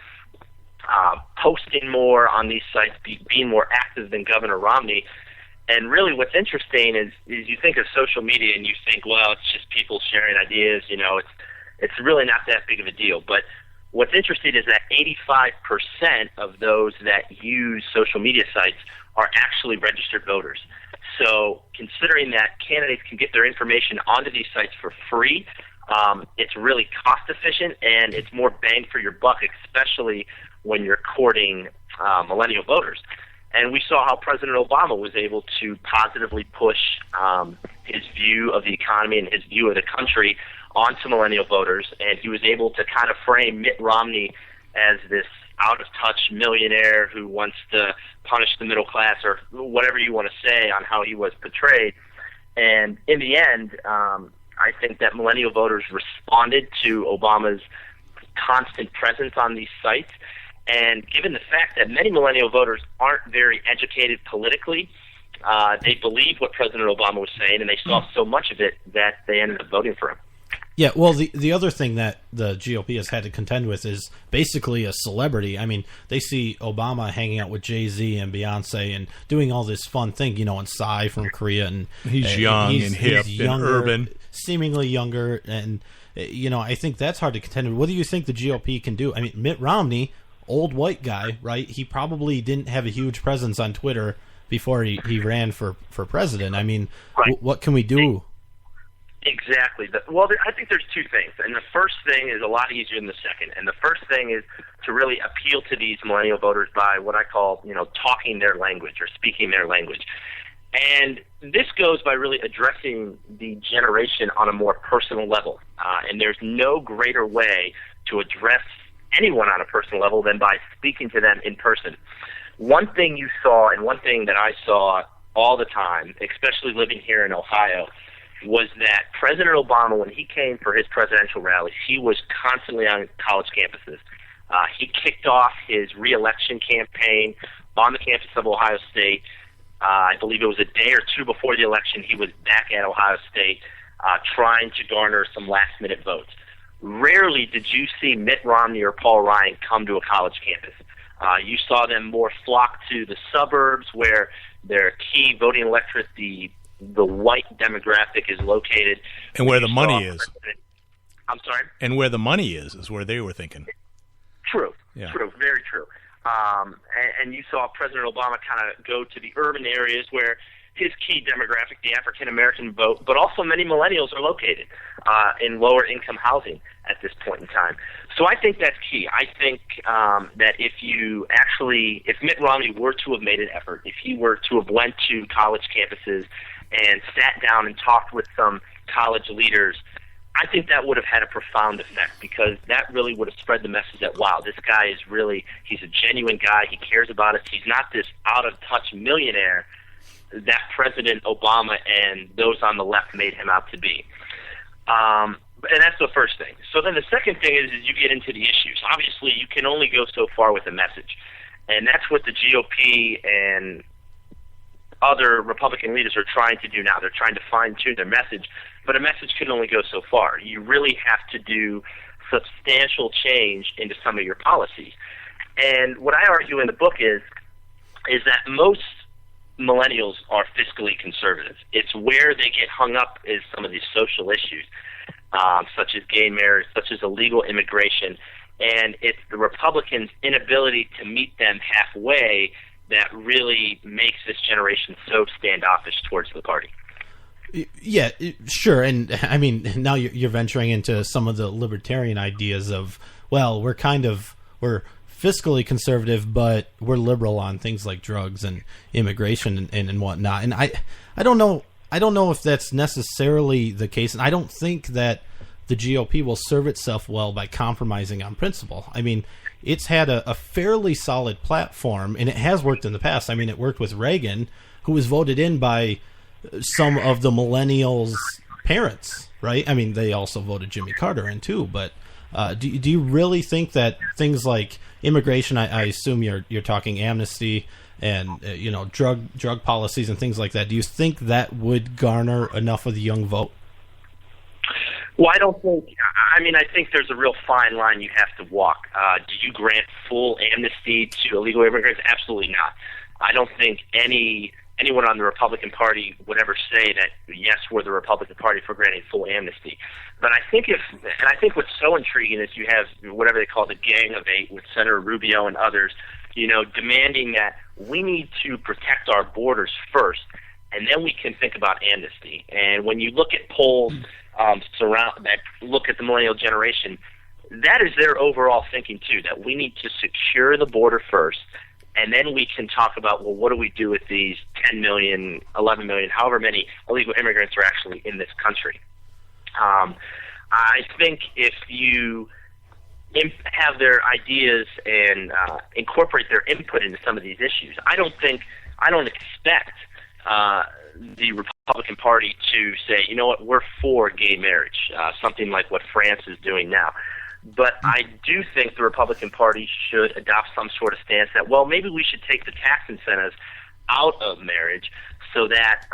posting more on these sites, being more active than Governor Romney. And really what's interesting is you think of social media and you think, well, it's just people sharing ideas, it's really not that big of a deal. But what's interesting is that 85% of those that use social media sites are actually registered voters. So considering that candidates can get their information onto these sites for free, it's really cost efficient and it's more bang for your buck, especially when you're courting millennial voters. And we saw how President Obama was able to positively push his view of the economy and his view of the country onto millennial voters, and he was able to kind of frame Mitt Romney as this out-of-touch millionaire who wants to punish the middle class, or whatever you want to say on how he was portrayed. And in the end, I think that millennial voters responded to Obama's constant presence on these sites. And given the fact that many millennial voters aren't very educated politically, they believed what President Obama was saying, and they saw so much of it that they ended up voting for him. Yeah, well, the other thing that the GOP has had to contend with is basically a celebrity. I mean, they see Obama hanging out with Jay-Z and Beyonce and doing all this fun thing, and Psy from Korea. And he's young and hip and urban. Seemingly younger, and, I think that's hard to contend with. What do you think the GOP can do? I mean, Mitt Romney, old white guy, right? He probably didn't have a huge presence on Twitter before he ran for president. I mean, right. What can we do? Exactly. Well, I think there's two things. And the first thing is a lot easier than the second. And the first thing is to really appeal to these millennial voters by what I call, talking their language or speaking their language. And this goes by really addressing the generation on a more personal level. And there's no greater way to address anyone on a personal level than by speaking to them in person. One thing you saw, and one thing that I saw all the time, especially living here in Ohio, was that President Obama, when he came for his presidential rallies, he was constantly on college campuses. He kicked off his re-election campaign on the campus of Ohio State. I believe it was a day or two before the election, he was back at Ohio State trying to garner some last-minute votes. Rarely did you see Mitt Romney or Paul Ryan come to a college campus. You saw them more flock to the suburbs where their key voting electorate, the white demographic, is located. And where the money is. I'm sorry? And where the money is where they were thinking. True. Yeah. True. Very true. And you saw President Obama kind of go to the urban areas where his key demographic, the African-American vote, but also many millennials are located in lower-income housing at this point in time. So I think that's key. I think that if Mitt Romney were to have made an effort, if he were to have went to college campuses and sat down and talked with some college leaders, I think that would have had a profound effect, because that really would have spread the message that, wow, this guy is he's a genuine guy. He cares about us. He's not this out-of-touch millionaire that President Obama and those on the left made him out to be. And that's the first thing. So then the second thing is you get into the issues. Obviously, you can only go so far with a message. And that's what the GOP and other Republican leaders are trying to do now. They're trying to fine-tune their message, but a message can only go so far. You really have to do substantial change into some of your policies. And what I argue in the book is that most millennials are fiscally conservative. It's where they get hung up is some of these social issues, such as gay marriage, such as illegal immigration, and it's the Republicans' inability to meet them halfway that really makes this generation so standoffish towards the party. Yeah, sure. And I mean, now you're venturing into some of the libertarian ideas of, well, we're fiscally conservative, but we're liberal on things like drugs and immigration and whatnot. And I don't know if that's necessarily the case. And I don't think that the GOP will serve itself well by compromising on principle. I mean, it's had a fairly solid platform, and it has worked in the past. I mean, it worked with Reagan, who was voted in by some of the millennials' parents, right? I mean, they also voted Jimmy Carter in too. But do you really think that things like immigration, I assume you're talking amnesty and drug policies and things like that, do you think that would garner enough of the young vote? Well, I don't think. I think there's a real fine line you have to walk. Do you grant full amnesty to illegal immigrants? Absolutely not. I don't think anyone on the Republican Party would ever say that, yes, we're the Republican Party for granting full amnesty. But I think what's so intriguing is you have whatever they call the Gang of Eight with Senator Rubio and others, demanding that we need to protect our borders first, and then we can think about amnesty. And when you look at polls that look at the millennial generation, that is their overall thinking too, that we need to secure the border first, and then we can talk about, well, what do we do with these 10 million, 11 million, however many illegal immigrants are actually in this country. I think if you have their ideas and incorporate their input into some of these issues, I don't expect the Republican Party to say, you know what, we're for gay marriage, something like what France is doing now. But I do think the Republican Party should adopt some sort of stance that, well, maybe we should take the tax incentives out of marriage so that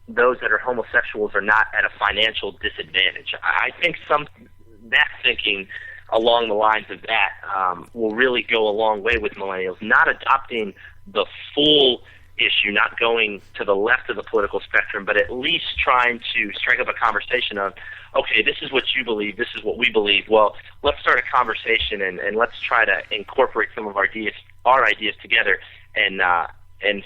those that are homosexuals are not at a financial disadvantage. I think that thinking along the lines of that will really go a long way with millennials, not adopting the full issue, not going to the left of the political spectrum, but at least trying to strike up a conversation of, okay, this is what you believe, this is what we believe. Well, let's start a conversation and let's try to incorporate some of our ideas together and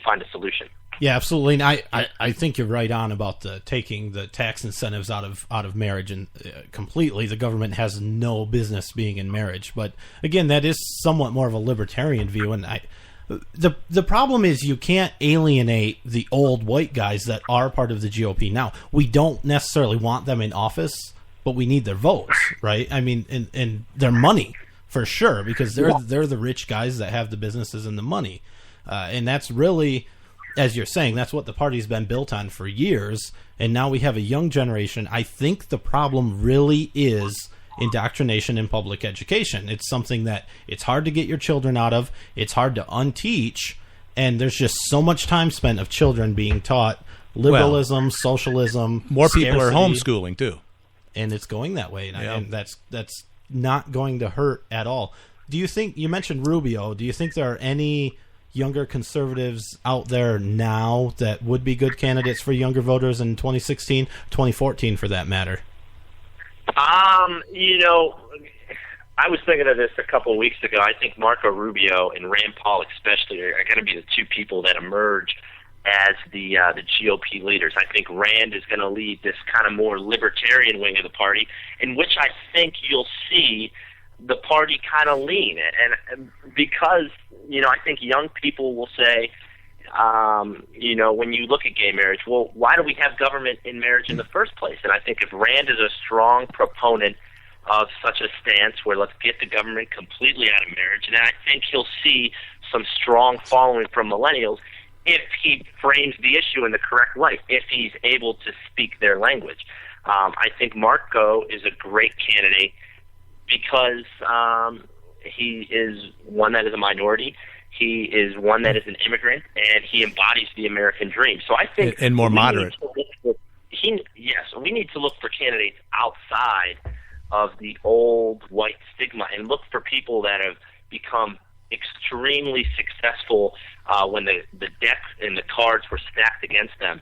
find a solution. Yeah, absolutely. And I think you're right on about the taking the tax incentives out of marriage, and completely the government has no business being in marriage. But again, that is somewhat more of a libertarian view, and the problem is you can't alienate the old white guys that are part of the GOP now. We don't necessarily want them in office, but we need their votes, right? I mean, and their money for sure, because they're the rich guys that have the businesses and the money, and that's really, as you're saying, that's what the party's been built on for years, and now we have a young generation. I think the problem really is indoctrination in public education. It's something that it's hard to get your children out of, it's hard to unteach, and there's just so much time spent of children being taught liberalism, socialism, more scarcity, people are homeschooling too. And it's going that way, and that's not going to hurt at all. Do you think, you mentioned Rubio, do you think there are any younger conservatives out there now that would be good candidates for younger voters in 2016, 2014 for that matter? I was thinking of this a couple of weeks ago. I think Marco Rubio and Rand Paul especially are going to be the two people that emerge as the GOP leaders. I think Rand is going to lead this kind of more libertarian wing of the party, in which I think you'll see the party kind of lean. And because, I think young people will say, when you look at gay marriage, well, why do we have government in marriage in the first place? And I think if Rand is a strong proponent of such a stance where let's get the government completely out of marriage, then I think he'll see some strong following from millennials if he frames the issue in the correct light, if he's able to speak their language. I think Marco is a great candidate because he is one that is a minority. He is one that is an immigrant, and he embodies the American dream. So I think, and more moderate. We need to look for candidates outside of the old white stigma and look for people that have become extremely successful when the deck and the cards were stacked against them.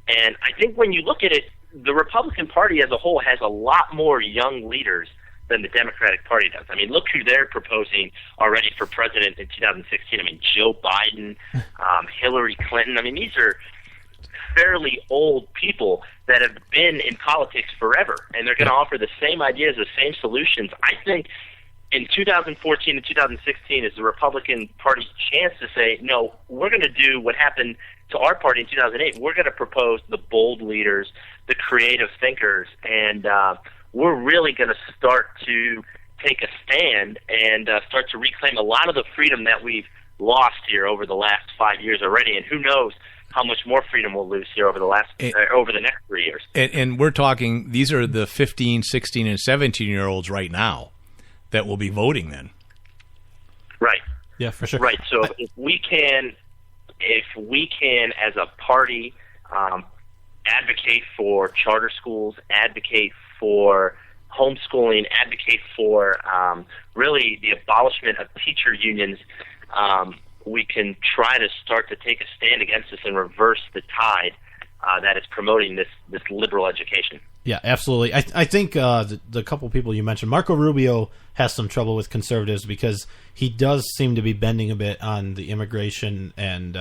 And I think when you look at it, the Republican Party as a whole has a lot more young leaders than the Democratic Party does. I mean, look who they're proposing already for president in 2016. I mean, Joe Biden, Hillary Clinton. I mean, these are fairly old people that have been in politics forever, and they're going to offer the same ideas, the same solutions. I think in 2014 and 2016 is the Republican Party's chance to say, no, we're going to do what happened to our party in 2008. We're going to propose the bold leaders, the creative thinkers, and we're really going to start to take a stand and start to reclaim a lot of the freedom that we've lost here over the last 5 years already, and who knows how much more freedom we'll lose here over the next 3 years. And we're talking, these are the 15, 16, and 17-year-olds right now that will be voting then. Right. Yeah, for sure. Right. So if we can, as a party, advocate for charter schools, advocate for homeschooling, advocate for really the abolishment of teacher unions, we can try to start to take a stand against this and reverse the tide that is promoting this liberal education. Yeah, absolutely. I think the couple people you mentioned, Marco Rubio has some trouble with conservatives because he does seem to be bending a bit on the immigration and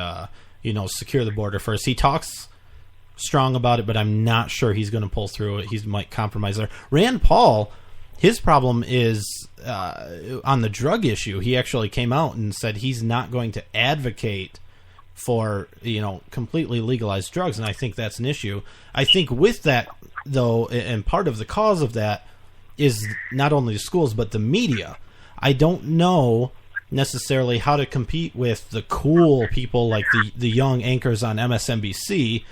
secure the border first. He talks strong about it, but I'm not sure he's going to pull through it. He might compromise there. Rand Paul, his problem is on the drug issue. He actually came out and said he's not going to advocate for completely legalized drugs, and I think that's an issue. I think with that, though, and part of the cause of that is not only the schools but the media. I don't know necessarily how to compete with the cool people like the young anchors on MSNBC,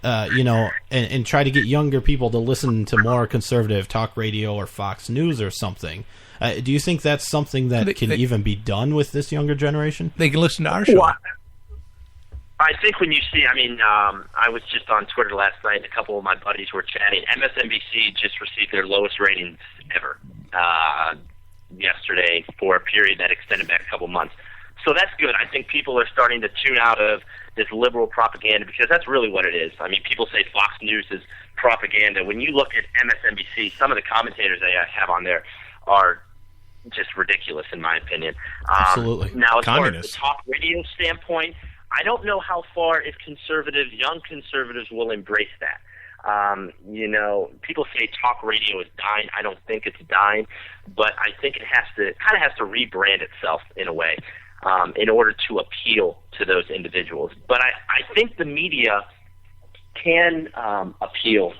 and try to get younger people to listen to more conservative talk radio or Fox News or something. Do you think that's something that can even be done with this younger generation? They can listen to our show. Well, I think when you see, I was just on Twitter last night, and a couple of my buddies were chatting. MSNBC just received their lowest ratings ever yesterday for a period that extended back a couple months. So that's good. I think people are starting to tune out of this liberal propaganda because that's really what it is. I mean, people say Fox News is propaganda. When you look at MSNBC, some of the commentators they have on there are just ridiculous, in my opinion. Absolutely. Now, as far as the talk radio standpoint, I don't know how far if young conservatives will embrace that. People say talk radio is dying. I don't think it's dying, but I think it has to rebrand itself in a way in order to appeal to those individuals. But I think the media can appeal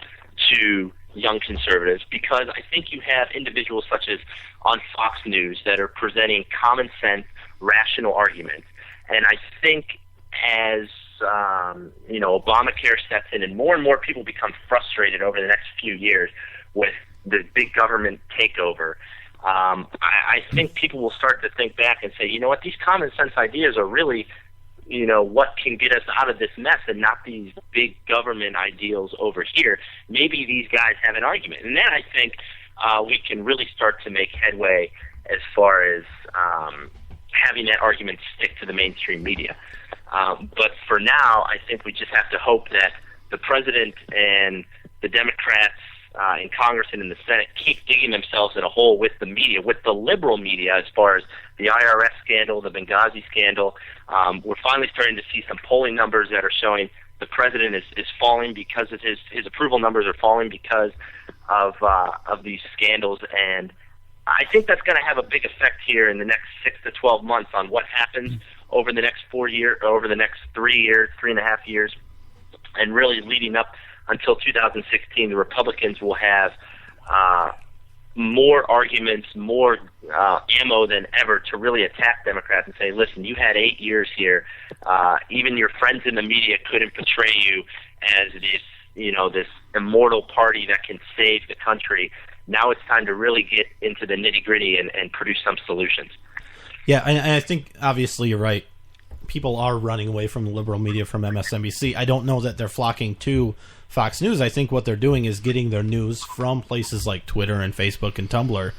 to young conservatives because I think you have individuals such as on Fox News that are presenting common sense, rational arguments. And I think as Obamacare sets in and more people become frustrated over the next few years with the big government takeover, I think people will start to think back and say, you know what, these common sense ideas are really, what can get us out of this mess and not these big government ideals over here. Maybe these guys have an argument. And then I think we can really start to make headway as far as having that argument stick to the mainstream media. But for now, I think we just have to hope that the president and the Democrats in Congress and in the Senate keep digging themselves in a hole with the media, with the liberal media, as far as the IRS scandal, the Benghazi scandal. We're finally starting to see some polling numbers that are showing the president is falling because of his approval numbers are falling because of these scandals. And I think that's going to have a big effect here in the next 6 to 12 months on what happens over the next 4 years, over the next 3.5 years, and really leading up until 2016. The Republicans will have more arguments, more ammo than ever to really attack Democrats and say, listen, you had 8 years here. Even your friends in the media couldn't portray you as this immortal party that can save the country. Now it's time to really get into the nitty-gritty and produce some solutions. Yeah, and I think obviously you're right. People are running away from the liberal media, from MSNBC. I don't know that they're flocking to Fox News. I think what they're doing is getting their news from places like Twitter and Facebook and Tumblr.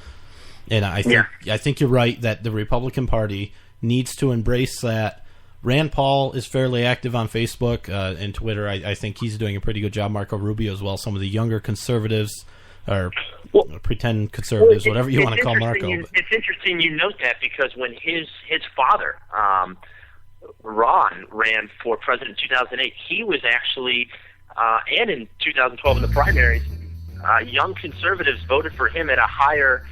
And I think you're right that the Republican Party needs to embrace that. Rand Paul is fairly active on Facebook and Twitter. I think he's doing a pretty good job. Marco Rubio as well. Some of the younger conservatives or pretend conservatives, whatever you want to call Marco. It's interesting you note that because when his father, Ron, ran for president in 2008, he was actually, and in 2012 in the primaries, young conservatives voted for him at a higher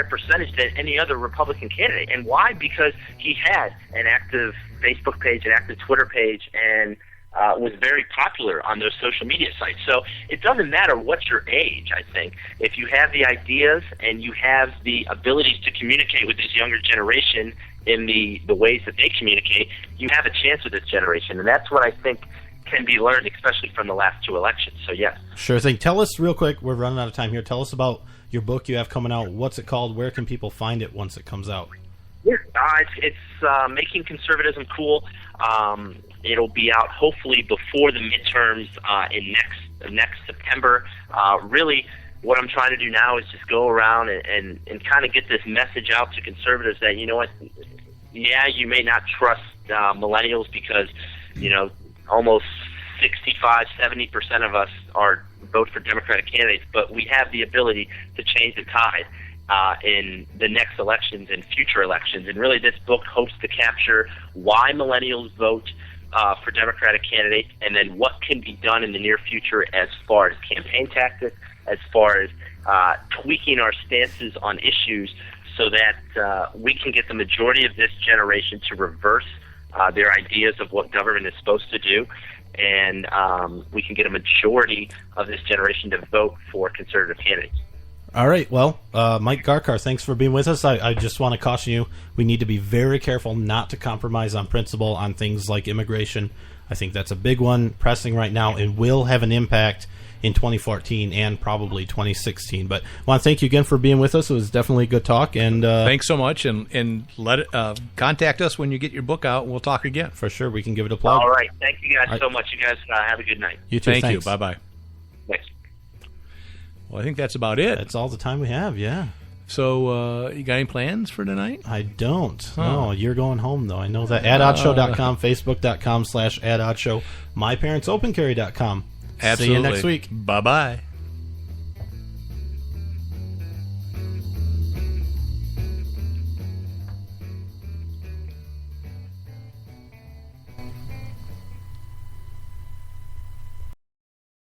percentage than any other Republican candidate. And why? Because he had an active Facebook page, an active Twitter page, and was very popular on those social media sites. So it doesn't matter what your age, I think. If you have the ideas and you have the abilities to communicate with this younger generation in the ways that they communicate, you have a chance with this generation. And that's what I think can be learned, especially from the last two elections. So, yes. Sure thing. Tell us real quick, we're running out of time here. Tell us about your book you have coming out. What's it called? Where can people find it once it comes out? It's Making Conservatism Cool. It'll be out hopefully before the midterms in next September. Really, what I'm trying to do now is just go around and kind of get this message out to conservatives that, you know what, yeah, you may not trust millennials because, almost 65-70% of us vote for Democratic candidates, but we have the ability to change the tide in the next elections and future elections. And really, this book hopes to capture why millennials vote for Democratic candidates, and then what can be done in the near future as far as campaign tactics, as far as tweaking our stances on issues so that we can get the majority of this generation to reverse their ideas of what government is supposed to do, and we can get a majority of this generation to vote for conservative candidates. All right. Well, Mike Garkar, thanks for being with us. I just want to caution you, we need to be very careful not to compromise on principle on things like immigration. I think that's a big one pressing right now and will have an impact in 2014 and probably 2016. But I want to thank you again for being with us. It was definitely a good talk. And thanks so much. And contact us when you get your book out. We'll talk again. For sure. We can give it a plug. All right. Thank you guys so much. You guys have a good night. You too. Thank thanks. you. Bye-bye. Thanks. Well, I think that's about it. That's all the time we have, yeah. So, you got any plans for tonight? I don't. No, you're going home, though. I know that. AdOddShow.com, Facebook.com/AdOddShow, MyParentsOpenCarry.com. Absolutely. See you next week. Bye-bye.